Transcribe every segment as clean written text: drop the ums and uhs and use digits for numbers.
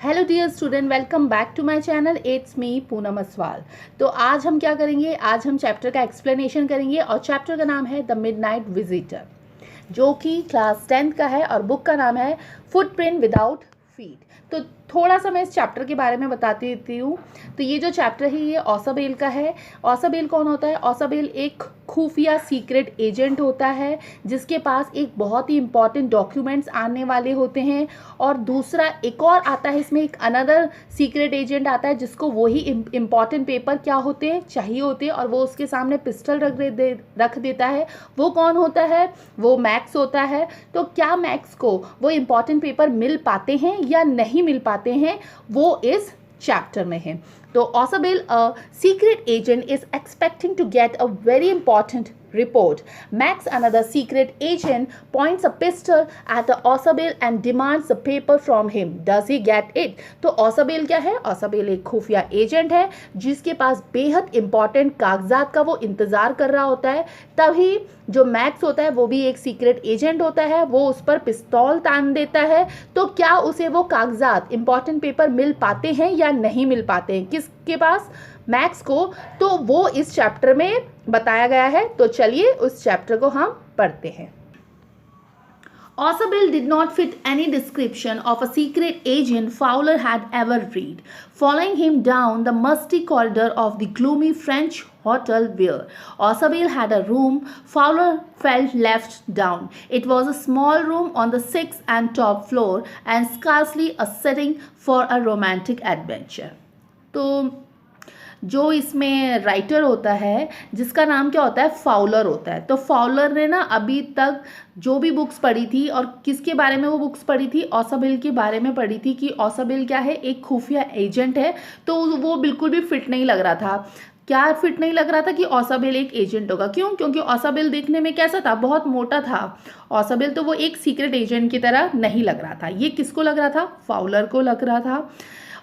Hello dear student, welcome back to my channel. It's me Poonam Aswal. तो आज हम क्या करेंगे, आज हम चैप्टर का एक्सप्लेनेशन करेंगे और चैप्टर का नाम है द मिडनाइट विजिटर, जो कि क्लास 10th का है और बुक का नाम है फुटप्रिंट विदाउट फीट। तो थोड़ा सा मैं इस चैप्टर के बारे में बताती देती हूँ। तो ये जो चैप्टर है ये औसाबेल का है। औसाबेल कौन होता है? औसाबेल एक खुफिया सीक्रेट एजेंट होता है जिसके पास एक बहुत ही इंपॉर्टेंट डॉक्यूमेंट्स आने वाले होते हैं। और दूसरा एक और आता है, इसमें एक अनदर सीक्रेट एजेंट आता है जिसको वही इंपॉर्टेंट पेपर क्या होते हैं चाहिए होते हैं और वो उसके सामने पिस्टल रख देता है। वो कौन होता है? वो मैक्स होता है। तो क्या मैक्स को वो इंपॉर्टेंट पेपर मिल पाते हैं या नहीं मिल पाते हैं, वो इस चैप्टर में है। तो Ausable, a secret agent, is expecting to get a very important report. Max, another secret agent, points a pistol at Ausabil and demands the paper from him. Does he get it? तो औसाबेल क्या है? औसाबेल एक खुफिया agent है जिसके पास बेहद important कागजात का वो इंतज़ार कर रहा होता है। तभी जो मैक्स होता है वो भी एक सीक्रेट एजेंट होता है, वो उस पर पिस्तौल तान देता है। तो क्या उसे वो कागजात, इंपॉर्टेंट पेपर मिल पाते हैं या नहीं मिल पाते हैं किसके पास? मैक्स को। तो वो इस चैप्टर में बताया गया है। तो चलिए उस चैप्टर को हम पढ़ते हैं। Ausabil did not fit any description of a secret agent Fowler had ever read. Following him down the musty corridor of the gloomy French hotel where Ausabil had a room, Fowler felt left down. It was a small room on the 6th and top floor and scarcely a setting for a romantic adventure. तो जो इसमें writer होता है जिसका नाम क्या होता है? फाउलर होता है। तो फाउलर ने ना अभी तक जो भी बुक्स पढ़ी थी, और किसके बारे में वो बुक्स पढ़ी थी? औसाबेल के बारे में पढ़ी थी कि औसाबेल क्या है, एक खुफिया एजेंट है। तो वो बिल्कुल भी फिट नहीं लग रहा था। क्या फिट नहीं लग रहा था कि औसाबेल एक एजेंट होगा? क्यों? क्योंकि औसाबेल देखने में कैसा था? बहुत मोटा था। औसाबेल तो वो एक सीक्रेट एजेंट की तरह नहीं लग रहा था। ये किसको लग रहा था? फाउलर को लग रहा था।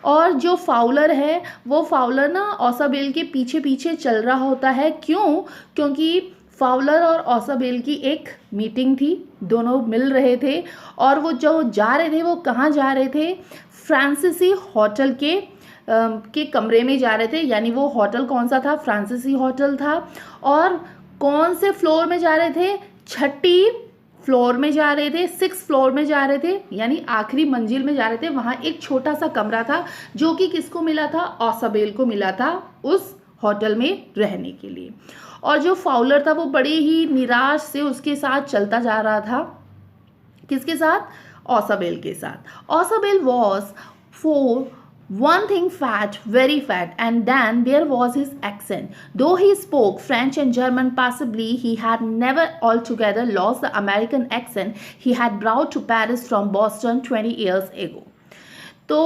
और जो फाउलर है वो फाउलर ना औसाबेल के पीछे पीछे चल रहा होता है। क्यों? क्योंकि फाउलर और औसाबेल की एक मीटिंग थी, दोनों मिल रहे थे। और वो जो जा रहे थे वो कहाँ जा रहे थे? फ्रांसीसी होटल के कमरे में जा रहे थे। यानी वो होटल कौन सा था? फ्रांसीसी होटल था। और कौन से फ्लोर में जा रहे थे? छठी फ्लोर में जा रहे थे, 6th फ्लोर में जा रहे थे, यानी आखिरी मंजिल में जा रहे थे। वहाँ एक छोटा सा कमरा था जो कि किसको मिला था? औसाबेल को मिला था उस होटल में रहने के लिए। और जो फाउलर था वो बड़े ही निराश से उसके साथ चलता जा रहा था। किसके साथ? औसाबेल के साथ। Ausable was for one thing fat, very fat, and then there was his accent. Though he spoke French and German passably, he had never altogether lost the American accent he had brought to Paris from Boston 20 years ago. तो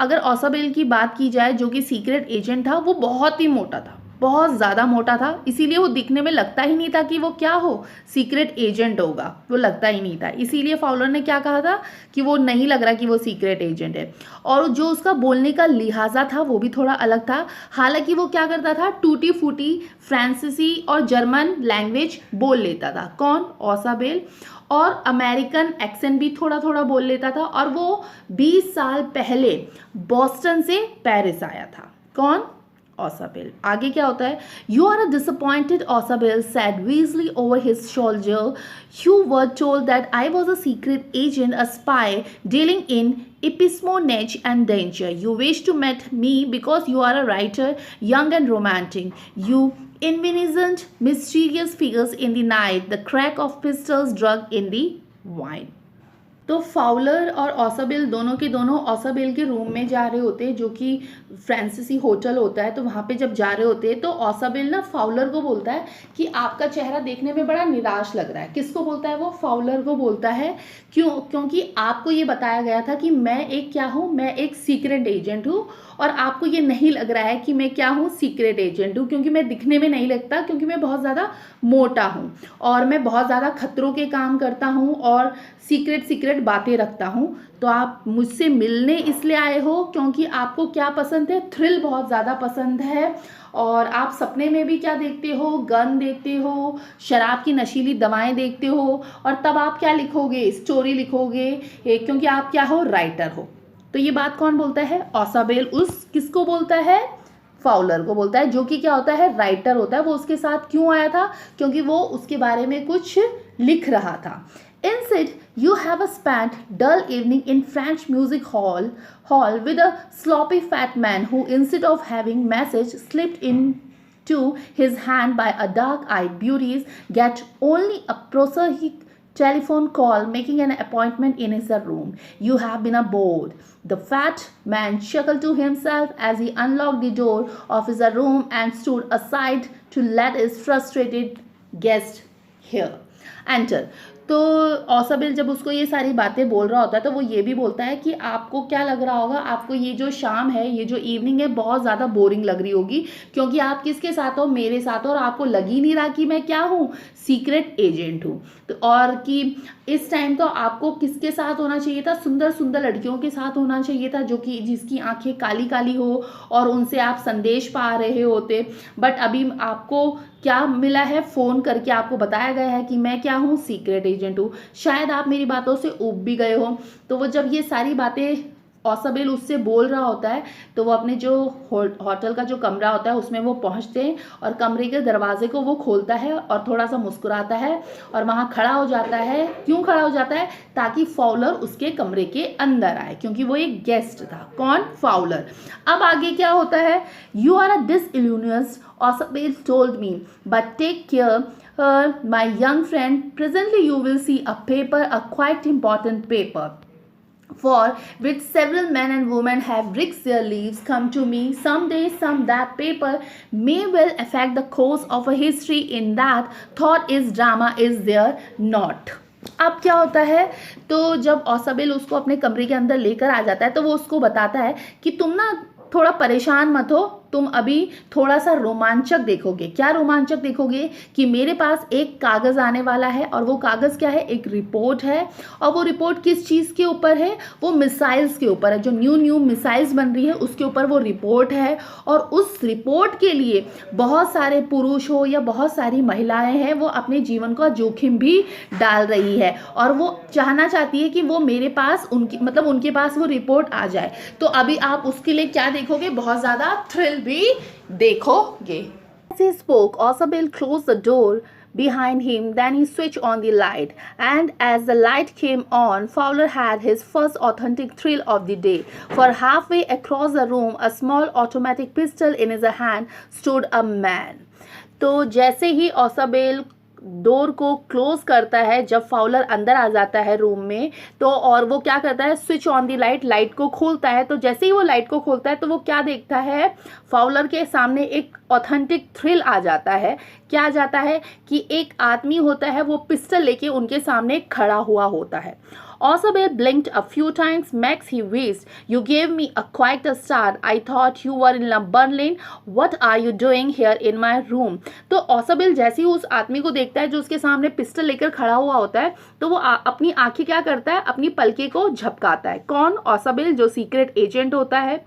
अगर औसाबेल की बात की जाए, जो कि secret agent था, वो बहुत ही मोटा था, बहुत ज़्यादा मोटा था। इसीलिए वो दिखने में लगता ही नहीं था कि वो क्या हो, सीक्रेट एजेंट होगा। वो लगता ही नहीं था। इसीलिए फाउलर ने क्या कहा था कि वो नहीं लग रहा कि वो सीक्रेट एजेंट है। और जो उसका बोलने का लिहाजा था वो भी थोड़ा अलग था। हालांकि वो क्या करता था? टूटी फूटी फ्रांसीसी और जर्मन लैंग्वेज बोल लेता था। कौन? औसाबेल। और अमेरिकन एक्सेंट भी थोड़ा थोड़ा बोल लेता था। और वो 20 साल पहले बॉस्टन से पेरिस आया था। कौन? औसाबेल। आगे क्या होता है? You are a disappointed, Ausabil said weasely over his shoulder. You were told that I was a secret agent, a spy dealing in espionage and danger. You wish to meet me because you are a writer, young and romantic. You evanescent, mysterious figures in the night, the crack of pistols drunk in the wine. तो Fowler और औसाबेल दोनों के दोनों औसाबेल के room में जा रहे होते हैं, जो कि फ्रांसीसी होटल होता है। तो वहाँ पे जब जा रहे होते हैं तो औसाबेल ना फाउलर को बोलता है कि आपका चेहरा देखने में बड़ा निराश लग रहा है। किसको बोलता है? वो फाउलर को बोलता है। क्यों? क्योंकि आपको ये बताया गया था कि मैं एक क्या हूँ, मैं एक सीक्रेट एजेंट हूँ, और आपको ये नहीं लग रहा है कि मैं क्या हूँ, सीक्रेट एजेंट हूँ, क्योंकि मैं दिखने में नहीं लगता, क्योंकि मैं बहुत ज़्यादा मोटा हूँ और मैं बहुत ज़्यादा खतरों के काम करता हूँ और सीक्रेट बातें रखता हूँ। तो आप मुझसे मिलने इसलिए आए हो क्योंकि आपको क्या पसंद है? थ्रिल बहुत ज़्यादा पसंद है। और आप सपने में भी क्या देखते हो? गन देखते हो, शराब की नशीली दवाएं देखते हो। और तब आप क्या लिखोगे? स्टोरी लिखोगे, क्योंकि आप क्या हो? राइटर हो। तो ये बात कौन बोलता है? ऑसाबेल उस किसको बोलता है? फाउलर को बोलता है, जो कि क्या होता है? राइटर होता है। वो उसके साथ क्यों आया था? क्योंकि वो उसके बारे में कुछ लिख रहा था। Instead, you have a spent dull evening in French music hall with a sloppy fat man who, instead of having message slipped into his hand by a dark-eyed beauties, get only a prosaic telephone call making an appointment in his room. You have been bored. The fat man chuckled to himself as he unlocked the door of his room and stood aside to let his frustrated guest hear. Enter. तो ऑसाबेल जब उसको ये सारी बातें बोल रहा होता है तो वो ये भी बोलता है कि आपको क्या लग रहा होगा, आपको ये जो शाम है, ये जो इवनिंग है, बहुत ज़्यादा बोरिंग लग रही होगी, क्योंकि आप किसके साथ हो? मेरे साथ हो, और आपको लग ही नहीं रहा कि मैं क्या हूँ? सीक्रेट एजेंट हूँ। तो और कि इस टाइम तो आपको किसके साथ होना चाहिए था? सुंदर सुंदर लड़कियों के साथ होना चाहिए था, जो कि जिसकी आंखें काली काली हो और उनसे आप संदेश पा रहे होते। बट अभी आपको क्या मिला है? फ़ोन करके आपको बताया गया है कि मैं क्या हूँ? सीक्रेट एजेंट हूँ। शायद आप मेरी बातों से ऊब भी गए हो। तो वो जब ये सारी बातें ऑसाबेल उससे बोल रहा होता है तो वो अपने जो होटल का जो कमरा होता है उसमें वो पहुंचते हैं और कमरे के दरवाजे को वो खोलता है और थोड़ा सा मुस्कुराता है और वहाँ खड़ा हो जाता है। क्यों खड़ा हो जाता है? ताकि फाउलर उसके कमरे के अंदर आए, क्योंकि वो एक गेस्ट था। कौन? फाउलर। अब आगे क्या होता है? You are a disillusioned, Ausable told me, but take care my young friend, presently you will see a paper, a quite important paper, for which several men and women have risked their lives. Come to me someday, that paper may well affect the course of a history. In that thought is drama, is there not? अब क्या होता है? तो जब ऑसाबेल उसको अपने कमरे के अंदर लेकर आ जाता है तो वो उसको बताता है कि तुम ना थोड़ा परेशान मत हो, तुम अभी थोड़ा सा रोमांचक देखोगे। क्या रोमांचक देखोगे? कि मेरे पास एक कागज़ आने वाला है, और वो कागज़ क्या है? एक रिपोर्ट है। और वो रिपोर्ट किस चीज़ के ऊपर है? वो मिसाइल्स के ऊपर है। जो न्यू मिसाइल्स बन रही है उसके ऊपर वो रिपोर्ट है। और उस रिपोर्ट के लिए बहुत सारे पुरुष हो या बहुत सारी महिलाएं हैं, वो अपने जीवन का जोखिम भी डाल रही है, और वो चाहना चाहती है कि वो मेरे पास उनके पास वो रिपोर्ट आ जाए। तो अभी आप उसके लिए क्या देखोगे? बहुत ज़्यादा थ्रिल भी देखोगे। As he spoke, Osabel closed the door behind him. Then he switched on the light, and as the light came on, Fowler had his first authentic thrill of the day. For halfway across the room, a small automatic pistol in his hand, stood a man. तो जैसे ही ऑसाबेल door को close करता है, जब Fowler अंदर आ जाता है room में, तो और वो क्या करता है? Switch on the light, light को खोलता है। तो जैसे ही वो लाइट को खोलता है तो वो क्या देखता है? फाउलर के सामने एक ऑथेंटिक थ्रिल आ जाता है। क्या आ जाता है? कि एक आदमी होता है, वो पिस्टल लेके उनके सामने खड़ा हुआ होता है। Osabel blinked a few times. Max, he wheezed. You gave me a quite a start. I thought you were in Berlin. What are you doing here in my room? तो ऑसाबेल जैसे ही उस आदमी को देखता है जो उसके सामने पिस्टल लेकर खड़ा हुआ होता है, तो वो अपनी आंखें क्या करता है? अपनी पलके को झपकाता है। कौन? ऑसाबेल, जो सीक्रेट एजेंट होता है।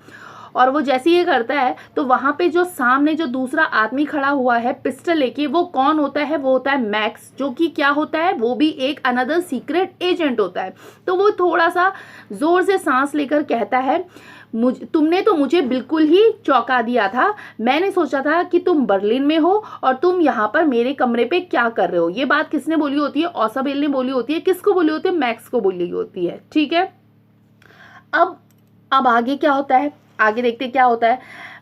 और वो जैसे ये करता है तो वहाँ पे जो सामने जो दूसरा आदमी खड़ा हुआ है पिस्टल लेके, वो कौन होता है? वो होता है मैक्स, जो कि क्या होता है? वो भी एक अनदर सीक्रेट एजेंट होता है। तो वो थोड़ा सा ज़ोर से सांस लेकर कहता है, तुमने तो मुझे बिल्कुल ही चौंका दिया था। मैंने सोचा था कि तुम बर्लिन में हो और तुम यहाँ पर मेरे कमरे पे क्या कर रहे हो। ये बात किसने बोली होती है? ऑसाबेल ने बोली होती है। किसको बोली होती है? मैक्स को बोली होती है। ठीक है, अब आगे क्या होता है? आगे देखते क्या होता है।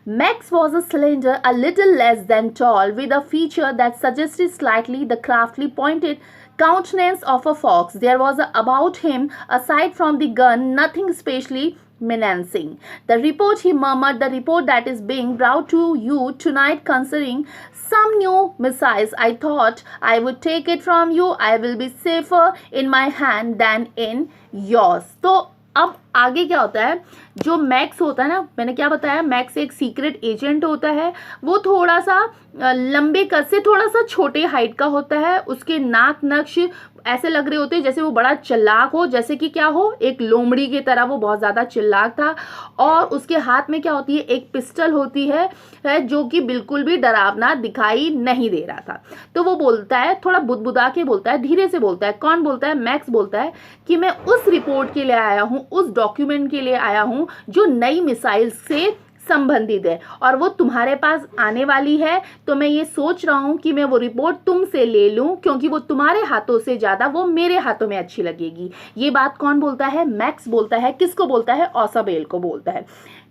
Max was a slender, a little less than tall, with a feature that suggested slightly the craftily pointed countenance of a fox. There was about him, aside from the gun, nothing especially menacing. The report, he murmured, the report that is being brought to you tonight concerning some new missiles. I thought I would take it from you. I will be safer in my hand than in yours. तो अब आगे क्या होता है? जो max होता है ना, मैंने क्या बताया? मैक्स एक सीक्रेट एजेंट होता है। वो थोड़ा सा लंबे कद से, थोड़ा सा छोटे हाइट का होता है। उसके नाक नक्श ऐसे लग रहे होते हैं जैसे वो बड़ा चिल्लाक हो, जैसे कि क्या हो? एक लोमड़ी की तरह वो बहुत ज़्यादा चिल्लाक था। और उसके हाथ में क्या होती है? एक पिस्टल होती है जो कि बिल्कुल भी डरावना दिखाई नहीं दे रहा था। तो वो बोलता है, थोड़ा बुदबुदा के बोलता है, धीरे से बोलता है। कौन बोलता है? मैक्स बोलता है कि मैं उस रिपोर्ट के लिए आया हूँ, उस डॉक्यूमेंट के लिए आया हूँ जो नई मिसाइल से संबंधित है और वो तुम्हारे पास आने वाली है, तो मैं ये सोच रहा हूँ कि मैं वो रिपोर्ट तुमसे ले लूँ क्योंकि वो तुम्हारे हाथों से ज़्यादा वो मेरे हाथों में अच्छी लगेगी। ये बात कौन बोलता है? मैक्स बोलता है। किसको बोलता है? ऑसाबेल को बोलता है।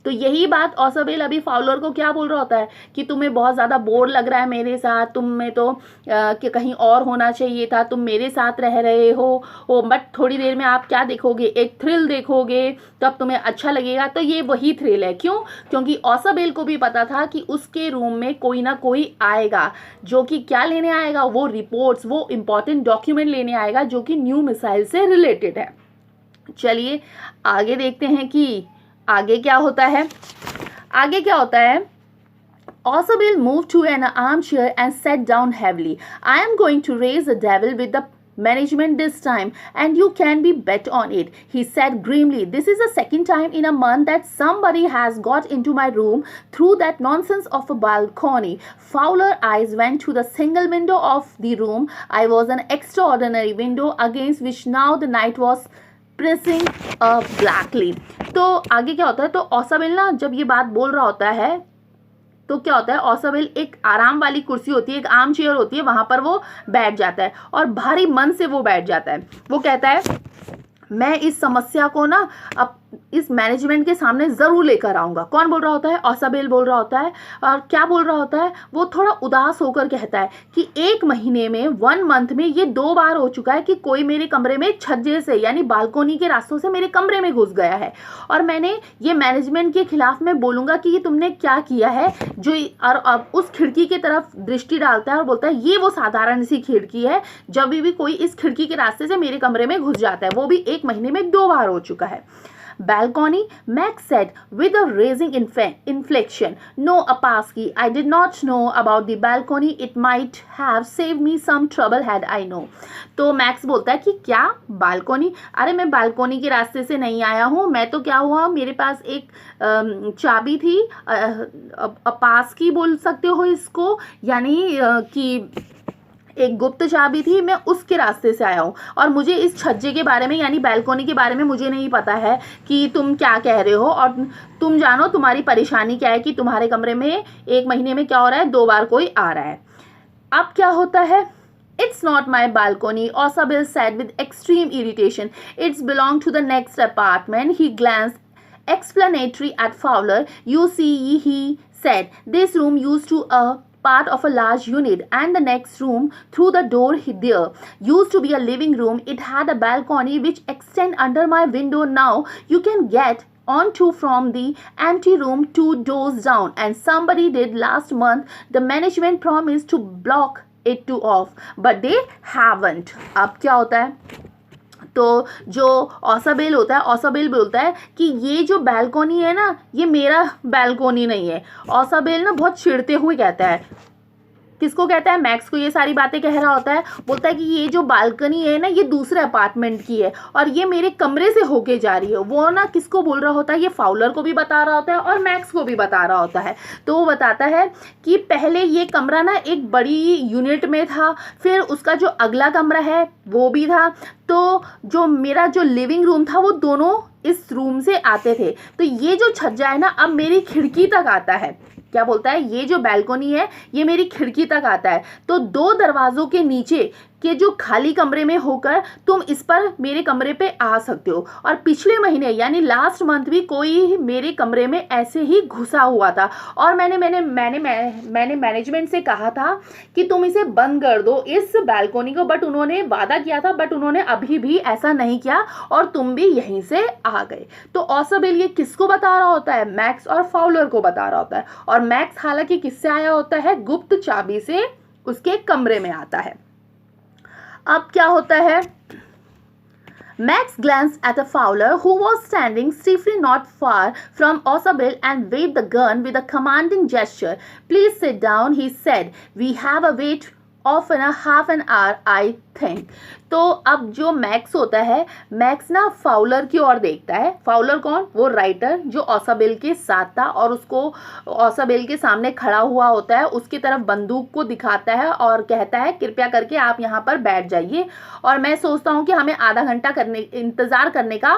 तो यही बात ऑसाबेल अभी फाउलर को क्या बोल रहा होता है कि तुम्हें बहुत ज़्यादा बोर लग रहा है मेरे साथ, तुम्हें तो कि कहीं और होना चाहिए था, तुम मेरे साथ रह रहे हो बट थोड़ी देर में आप क्या देखोगे? एक थ्रिल देखोगे, तब तुम्हें अच्छा लगेगा। तो ये वही थ्रिल है। क्यों? क्योंकि ऑसाबेल को भी पता था कि उसके रूम में कोई ना कोई आएगा जो कि क्या लेने आएगा? वो रिपोर्ट्स, वो इम्पॉर्टेंट डॉक्यूमेंट लेने आएगा जो कि न्यू मिसाइल से रिलेटेड है। चलिए आगे देखते हैं कि आगे क्या होता है। आगे क्या होता है? Osabil moved to an armchair and sat down heavily. I am going to raise the devil with the management this time, and you can be bet on it, he said grimly. This is the second time in a month that somebody has got into my room through that nonsense of a balcony. Fowler's eyes went to the single window of the room. I was an extraordinary window against which now the night was pressing blackly. तो आगे क्या होता है? तो ऑसाबेल ना जब ये बात बोल रहा होता है तो क्या होता है? ऑसाबेल एक आराम वाली कुर्सी होती है, एक आर्म चेयर होती है, वहां पर वो बैठ जाता है और भारी मन से वो बैठ जाता है। वो कहता है मैं इस समस्या को ना अब इस मैनेजमेंट के सामने ज़रूर लेकर आऊँगा। कौन बोल रहा होता है? ऑसाबेल बोल रहा होता है। और क्या बोल रहा होता है? वो थोड़ा उदास होकर कहता है कि एक महीने में, 1 मंथ में ये 2 बार हो चुका है कि कोई मेरे कमरे में छज्जे से यानी बालकोनी के रास्तों से मेरे कमरे में घुस गया है और मैंने ये मैनेजमेंट के खिलाफ में बोलूँगा कि ये तुमने क्या किया है। जो और अब उस खिड़की की तरफ दृष्टि डालता है और बोलता है ये वो साधारण सी खिड़की है, जब भी कोई इस खिड़की के रास्ते से मेरे कमरे में घुस जाता है, वो भी एक महीने में 2 बार हो चुका है। Balcony, Max said with a raising inflection. No, Apaski, I did not know about the balcony. It might have saved me some trouble had I know. तो मैक्स बोलता है कि क्या बालकोनी? अरे मैं बालकोनी के रास्ते से नहीं आया हूँ, मैं तो क्या हुआ, मेरे पास एक चाबी थी, अपास्की बोल सकते हो इसको, यानी कि एक गुप्त चाबी थी, मैं उसके रास्ते से आया हूँ और मुझे इस छज्जे के बारे में यानी बालकोनी के बारे में मुझे नहीं पता है कि तुम क्या कह रहे हो और तुम जानो तुम्हारी परेशानी क्या है कि तुम्हारे कमरे में एक महीने में क्या हो रहा है, 2 बार कोई आ रहा है। अब क्या होता है? It's not my balcony, Osabil said with extreme irritation. It's belonged to the next apartment. He glanced explanatory at Fowler. You see, he said, this room used to a part of a large unit and the next room through the door there used to be a living room. It had a balcony which extend under my window. Now you can get onto from the empty room 2 doors down, and somebody did last month. The management promised to block it to off, but they haven't. अब क्या होता है? तो जो ऑसाबेल होता है, ऑसाबेल बोलता है कि ये जो बालकोनी है ना, ये मेरा बालकोनी नहीं है। ऑसाबेल ना बहुत चिढ़ते हुए कहता है, किसको कहता है? मैक्स को ये सारी बातें कह रहा होता है। बोलता है कि ये जो बालकनी है ना, ये दूसरे अपार्टमेंट की है और ये मेरे कमरे से होके जा रही है। वो ना किसको बोल रहा होता है? ये फाउलर को भी बता रहा होता है और मैक्स को भी बता रहा होता है। तो वो बताता है कि पहले ये कमरा ना एक बड़ी यूनिट में था, फिर उसका जो अगला कमरा है वो भी था, तो जो मेरा जो लिविंग रूम था वो दोनों इस रूम से आते थे। तो ये जो छज्जा है ना, अब मेरी खिड़की तक आता है। क्या बोलता है? ये जो बालकोनी है ये मेरी खिड़की तक आता है, तो 2 दरवाजों के नीचे के जो खाली कमरे में होकर तुम इस पर मेरे कमरे पे आ सकते हो। और पिछले महीने यानी लास्ट मंथ भी कोई मेरे कमरे में ऐसे ही घुसा हुआ था और मैंने मैनेजमेंट से कहा था कि तुम इसे बंद कर दो इस बालकोनी को, बट उन्होंने वादा किया था, बट उन्होंने अभी भी ऐसा नहीं किया और तुम भी यहीं से आ गए। तो ऑसाबेल ये किसको बता रहा होता है? मैक्स और फाउलर को बता रहा होता है। और मैक्स हालांकि किससे आया होता है? गुप्त चाबी से उसके कमरे में आता है। अब क्या होता है? Max glanced at a Fowler who was standing stiffly not far from Osabil and waved the gun with a commanding gesture. Please sit down, he said. We have a wait of half an hour, I think. तो अब जो max होता है, max ना Fowler की ओर देखता है। Fowler कौन? वो राइटर जो ऑसाबेल के साथ था और उसको ऑसाबेल के सामने खड़ा हुआ होता है, उसकी तरफ बंदूक को दिखाता है और कहता है कृपया करके आप यहाँ पर बैठ जाइए और मैं सोचता हूँ कि हमें आधा घंटा इंतज़ार करने का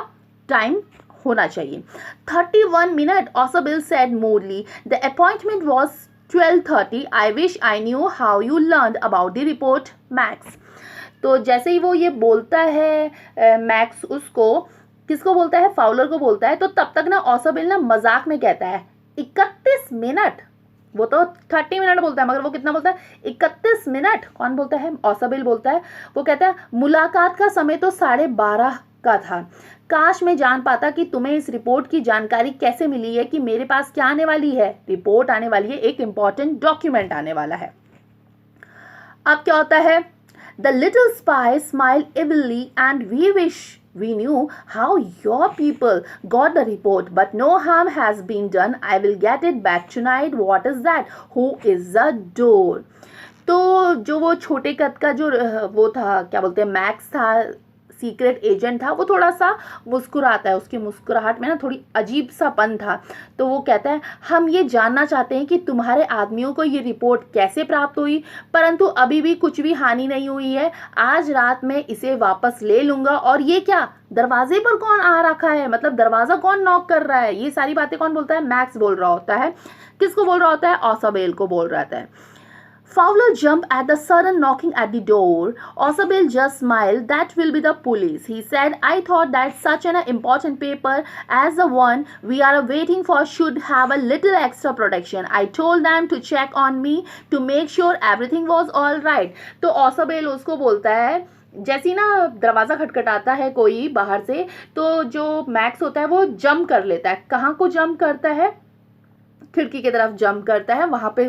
टाइम होना चाहिए. 31 minute, Osabel said moodily. The appointment was 12:30. I wish I knew how you learned about the report, Max. तो जैसे ही वो ये बोलता है मैक्स उसको, किसको बोलता है, फाउलर को बोलता है, तो तब तक ना ऑसाबेल ना मजाक में कहता है 31 मिनट. वो तो 30 मिनट बोलता है, मगर वो कितना बोलता है, 31 मिनट. कौन बोलता है, ऑसाबेल बोलता है. वो कहता है मुलाकात का समय तो 12:30 का था. काश मैं जान पाता कि तुम्हें इस रिपोर्ट की जानकारी कैसे मिली है कि मेरे पास क्या आने वाली है. रिपोर्ट आने वाली है, एक इंपॉर्टेंट डॉक्यूमेंट आने वाला है. अब क्या होता है, The little spy smiled evilly, and we wish we knew how your people got the report, but no harm has been done. I will get it back tonight. What is that? Who is the door? तो जो वो छोटे कद का जो वो था, क्या बोलते हैं, मैक्स था, सीक्रेट एजेंट था, वो थोड़ा सा मुस्कुराता है. उसकी मुस्कुराहट में ना थोड़ी अजीब सा पन था. तो वो कहता है हम ये जानना चाहते हैं कि तुम्हारे आदमियों को ये रिपोर्ट कैसे प्राप्त हुई, परंतु अभी भी कुछ भी हानि नहीं हुई है. आज रात में इसे वापस ले लूँगा. और ये क्या, दरवाजे पर कौन आ रखा है, मतलब दरवाज़ा कौन नॉक कर रहा है, ये सारी बातें कौन बोलता है, मैक्स बोल रहा होता है. किसको बोल रहा होता है, ऑसाबेल को बोल रहा है. Fowler jumped at the sudden knocking at the door. Osabel just smiled. That will be the police, he said. I thought that such an important paper as the one we are waiting for should have a little extra protection. I told them to check on me to make sure everything was all right. तो Osabel उसको बोलता है, जैसी ना दरवाज़ा खटखटाता है कोई बाहर से, तो जो मैक्स होता है वो जंप कर लेता है. कहाँ को जंप करता है, खिड़की की तरफ जंप करता है, वहाँ पे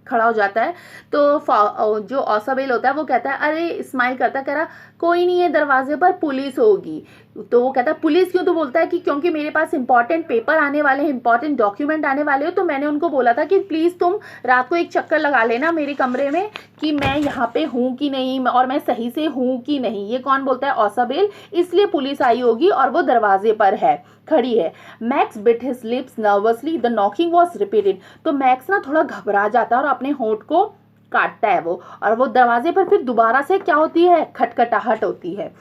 खड़ा हो जाता है. तो जो ऑसाबेल होता है वो कहता है, अरे स्माइल करता है, कह रहा कोई नहीं है, दरवाजे पर पुलिस होगी. तो वो कहता है पुलिस क्यों, तो बोलता है कि क्योंकि मेरे पास इंपॉर्टेंट पेपर आने वाले हैं, इंपॉर्टेंट डॉक्यूमेंट आने वाले हो, तो मैंने उनको बोला था कि प्लीज़ तुम रात को एक चक्कर लगा लेना मेरे कमरे में कि मैं यहाँ पे हूँ कि नहीं और मैं सही से हूँ कि नहीं. ये कौन बोलता है, ऑसाबेल. इसलिए पुलिस आई होगी और वो दरवाजे पर है, खड़ी है. Max bit his lips nervously. The knocking was repeated. तो मैक्स ना थोड़ा घबरा जाता है और अपने होंठ को काटता है वो, और वो दरवाजे पर फिर दोबारा से क्या होती है, खटखटाहट होती है.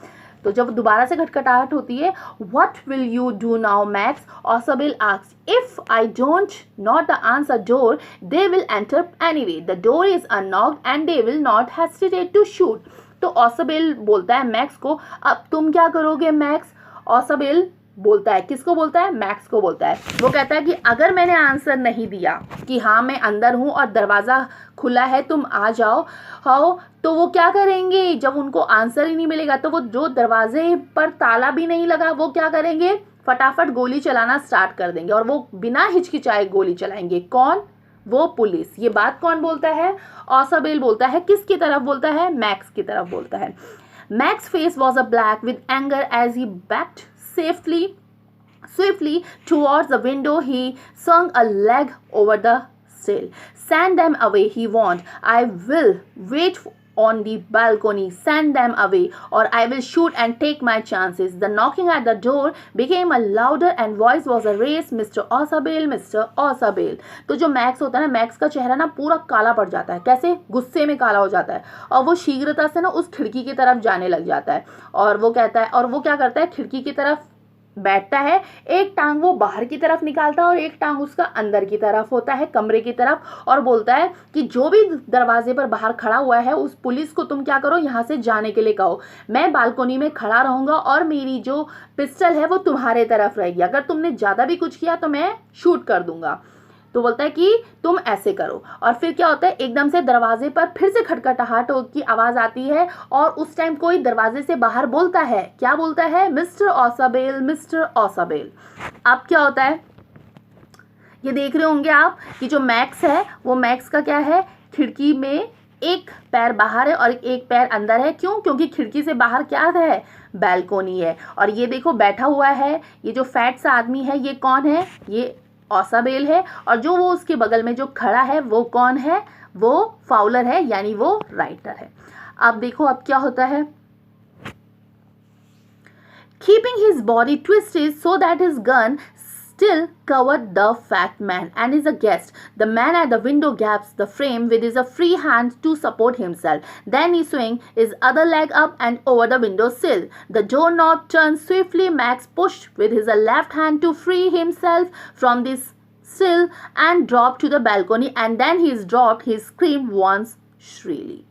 तो जब दोबारा से खटखटाहट होती है, what will you do now Max, Ausable asks. If I don't not the answer door they will enter anyway. The door is unlocked and they will not hesitate to shoot. तो ऑसाबेल बोलता है max को, अब तुम क्या करोगे max. ऑसाबेल बोलता है, किसको बोलता है, मैक्स को बोलता है. वो कहता है कि अगर मैंने आंसर नहीं दिया कि हाँ मैं अंदर हूँ और दरवाज़ा खुला है, तुम आ जाओ हो, तो वो क्या करेंगे, जब उनको आंसर ही नहीं मिलेगा तो वो जो दरवाजे पर ताला भी नहीं लगा वो क्या करेंगे, फटाफट गोली चलाना स्टार्ट कर देंगे. और वो बिना हिचकिचाए गोली चलाएंगे. कौन, वो पुलिस. ये बात कौन बोलता है, ऑसाबेल बोलता है. किसकी तरफ बोलता है, मैक्स की तरफ बोलता है. Max face was a black with anger as he backed swiftly towards the window. He swung a leg over the sill. Send them away, he warned. I will wait on the balcony. Send them away or I will shoot and take my chances. The knocking at the door became a louder and voice was a race. Mr. Osabel, Mr. Osabel. तो जो max होता है ना, max का चेहरा ना पूरा काला पड़ जाता है. कैसे, गुस्से में काला हो जाता है, और वो शीघ्रता से ना उस खिड़की की तरफ जाने लग जाता है. और वो कहता है, और वो क्या करता है, खिड़की की तरफ बैठता है. एक टांग वो बाहर की तरफ निकालता है और एक टांग उसका अंदर की तरफ होता है, कमरे की तरफ, और बोलता है कि जो भी दरवाजे पर बाहर खड़ा हुआ है उस पुलिस को तुम क्या करो, यहाँ से जाने के लिए कहो. मैं बालकोनी में खड़ा रहूँगा और मेरी जो पिस्टल है वो तुम्हारे तरफ रहेगी. अगर तुमने ज़्यादा भी कुछ किया तो मैं शूट कर दूंगा. तो बोलता है कि तुम ऐसे करो. और फिर क्या होता है, एकदम से दरवाजे पर फिर से खटखटाहट की आवाज़ आती है और उस टाइम कोई दरवाजे से बाहर बोलता है. क्या बोलता है, मिस्टर ऑसाबेल, मिस्टर ऑसाबेल. अब क्या होता है, ये देख रहे होंगे आप कि जो मैक्स है वो मैक्स का क्या है, खिड़की में एक पैर बाहर है और एक पैर अंदर है. क्यों, क्योंकि खिड़की से बाहर क्या है, बैल्कोनी है. और ये देखो बैठा हुआ है, ये जो फैट सा आदमी है ये कौन है, ये ऑसाबेल है. और जो वो उसके बगल में जो खड़ा है वो कौन है, वो फाउलर है, यानी वो राइटर है. अब देखो अब क्या होता है. Keeping his body twisted so that his gun still covered the fat man and is a guest. The man at the window grabs the frame with his free hand to support himself. Then he swings his other leg up and over the window sill. The doorknob turned swiftly. Max pushed with his left hand to free himself from this sill and dropped to the balcony, and then he dropped. He screamed once shrilly.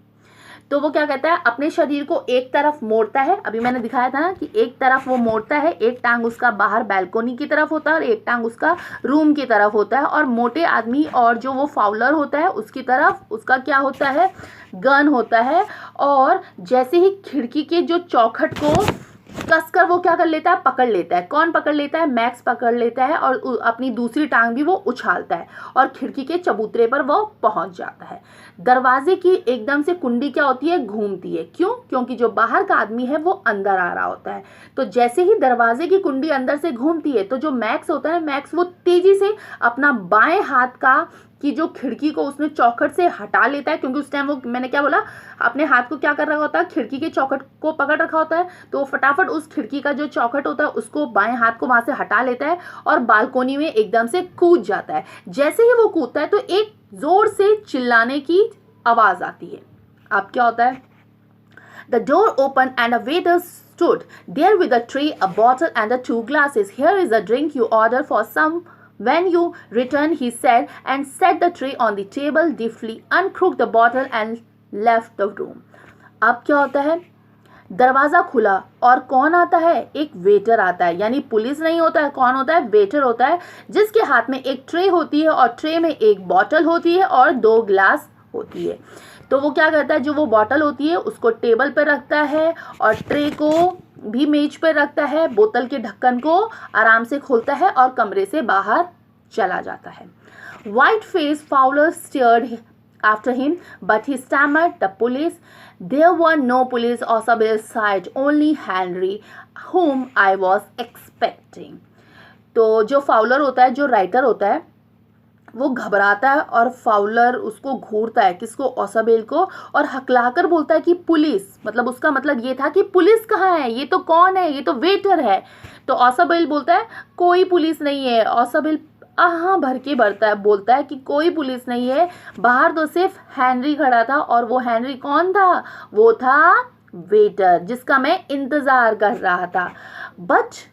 तो वो क्या कहता है, अपने शरीर को एक तरफ मोड़ता है, अभी मैंने दिखाया था ना कि एक तरफ वो मोड़ता है, एक टांग उसका बाहर बैल्कोनी की तरफ होता है और एक टांग उसका रूम की तरफ होता है, और मोटे आदमी और जो वो फाउलर होता है उसकी तरफ उसका क्या होता है, गन होता है। और जैसे ही खिड़की के जो चौखट को कसकर वो क्या कर लेता है, पकड़ लेता है। कौन पकड़ लेता है, मैक्स पकड़ लेता है, और अपनी दूसरी टांग भी वो उछालता है और खिड़की के चबूतरे पर वो पहुंच जाता है। दरवाजे की एकदम से कुंडी क्या होती है, घूमती है। क्यों? क्योंकि जो बाहर का आदमी है वो अंदर आ रहा होता है। तो जैसे ही दरवाजे की कुंडी अंदर से घूमती है तो जो मैक्स होता है, मैक्स वो तेजी से अपना बाएं हाथ का कि जो खिड़की को उसने चौखट से हटा लेता है, क्योंकि उस टाइम वो, मैंने क्या बोला, अपने हाथ को क्या कर रखा होता है, खिड़की के चौखट को पकड़ रखा होता है। तो वो फटाफट उस खिड़की का जो चौखट होता है उसको बाएं हाथ को वहां से हटा लेता है और बालकोनी में एकदम से कूद जाता है। जैसे ही वो कूदता है तो एक जोर से चिल्लाने की आवाज आती है। अब क्या होता है, the door open and a waiter stood there with a tray, a bottle and 2 glasses. Here is a drink you order for some when you return, he said, and set the tray on the table, deftly uncrooked the bottle and left the room. अब क्या होता है, दरवाज़ा खुला और कौन आता है, एक वेटर आता है। यानी पुलिस नहीं होता है, कौन होता है, वेटर होता है, जिसके हाथ में एक ट्रे होती है और ट्रे में एक बॉटल होती है और 2 ग्लास होती है। तो वो क्या करता है, जो वो बॉटल होती है उसको टेबल पर रखता है और ट्रे को भी मेज पर रखता है, बोतल के ढक्कन को आराम से खोलता है और कमरे से बाहर चला जाता है। White face Fowler stared after him, but he stammered, "The police." There were no police or Sabel's side, only Henry, whom I was expecting. तो जो फाउलर होता है, जो राइटर होता है, वो घबराता है और फाउलर उसको घूरता है, किसको, ओसाबेल को, और हकलाकर बोलता है कि पुलिस, मतलब उसका मतलब ये था कि पुलिस कहाँ है, ये तो कौन है, ये तो वेटर है। तो ओसाबेल बोलता है कोई पुलिस नहीं है। ओसाबेल हाँ भर के भरता है, बोलता है कि कोई पुलिस नहीं है, बाहर तो सिर्फ हेनरी खड़ा था। और वो हेनरी कौन था, वो था वेटर जिसका मैं इंतजार कर रहा था। But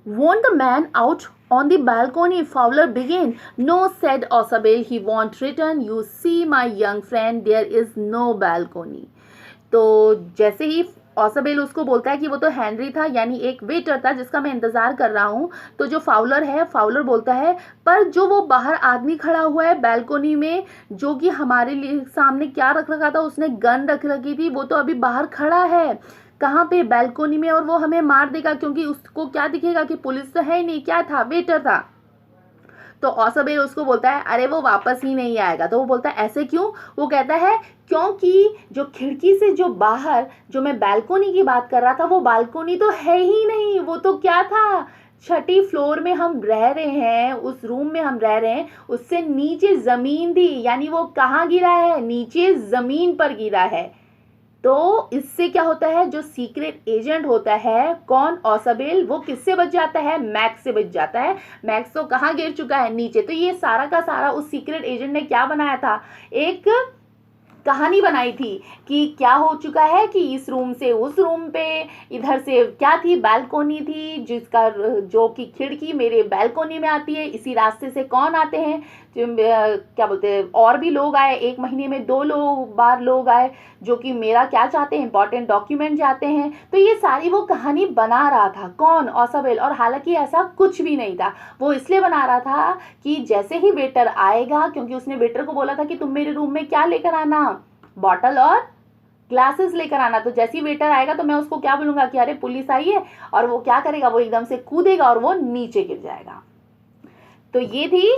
won't the man out on the balcony, Fowler began. No, said Osabel, he won't return. You see, my young friend, there is no balcony. तो जैसे ही ओसाबेल उसको बोलता है कि वो तो हेनरी था, यानी एक वेटर था जिसका मैं इंतज़ार कर रहा हूँ, तो जो फाउलर है, फाउलर बोलता है पर जो वो बाहर आदमी खड़ा हुआ है बैल्कोनी में, जो कि हमारे लिए सामने क्या रख रखा था, उसने गन रख रखी थी, वो तो अभी बाहर खड़ा है, कहाँ पे, बैल्कोनी में, और वो हमें मार देगा, क्योंकि उसको क्या दिखेगा कि पुलिस तो है ही नहीं, क्या था, वेटर था। तो ओसाबेल उसको बोलता है अरे वो वापस ही नहीं आएगा। तो वो बोलता है ऐसे क्यों? वो कहता है क्योंकि जो खिड़की से जो बाहर जो मैं बालकोनी की बात कर रहा था, वो बालकोनी तो है ही नहीं, वो तो क्या था, 6ठी फ्लोर में हम रह रहे हैं, उस रूम में हम रह रहे हैं, उससे नीचे ज़मीन थी, यानी वो कहाँ गिरा है, नीचे ज़मीन पर गिरा है। तो इससे क्या होता है, जो सीक्रेट एजेंट होता है, कौन, ओसाबेल, वो किससे बच जाता है, मैक्स से बच जाता है। मैक्स तो कहाँ गिर चुका है, नीचे। तो ये सारा का सारा उस सीक्रेट एजेंट ने क्या बनाया था, एक कहानी बनाई थी कि क्या हो चुका है कि इस रूम से उस रूम पे, इधर से क्या थी, बालकोनी थी, जिसका जो कि खिड़की मेरे बालकोनी में आती है, इसी रास्ते से कौन आते हैं, क्या बोलते हैं, और भी लोग आए, 1 महीने में 2 बार लोग आए, जो कि मेरा क्या चाहते हैं, इंपॉर्टेंट डॉक्यूमेंट चाहते हैं। तो ये सारी वो कहानी बना रहा था, कौन, ओसाबेल। और हालांकि ऐसा कुछ भी नहीं था, वो इसलिए बना रहा था कि जैसे ही वेटर आएगा, क्योंकि उसने वेटर को बोला था कि तुम मेरे रूम में क्या लेकर आना, बॉटल और ग्लासेस लेकर आना। तो जैसे ही वेटर आएगा तो मैं उसको क्या बोलूँगा कि अरे पुलिस आई है, और वो क्या करेगा, वो एकदम से कूदेगा और वो नीचे गिर जाएगा। तो ये थी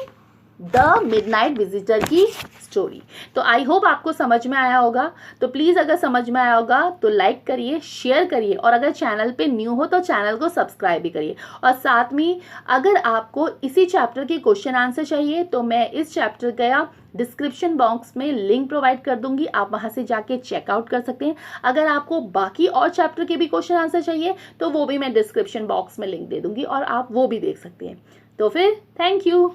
द मिडनाइट विजिटर की स्टोरी। तो आई होप आपको समझ में आया होगा। तो प्लीज़ अगर समझ में आया होगा तो लाइक करिए, शेयर करिए, और अगर चैनल पे न्यू हो तो चैनल को सब्सक्राइब भी करिए। और साथ में अगर आपको इसी चैप्टर के क्वेश्चन आंसर चाहिए तो मैं इस चैप्टर का डिस्क्रिप्शन बॉक्स में लिंक प्रोवाइड कर दूंगी, आप वहां से जाके चेकआउट कर सकते हैं। अगर आपको बाकी और चैप्टर के भी क्वेश्चन आंसर चाहिए तो वो भी मैं डिस्क्रिप्शन बॉक्स में लिंक दे दूंगी और आप वो भी देख सकते हैं। तो फिर थैंक यू।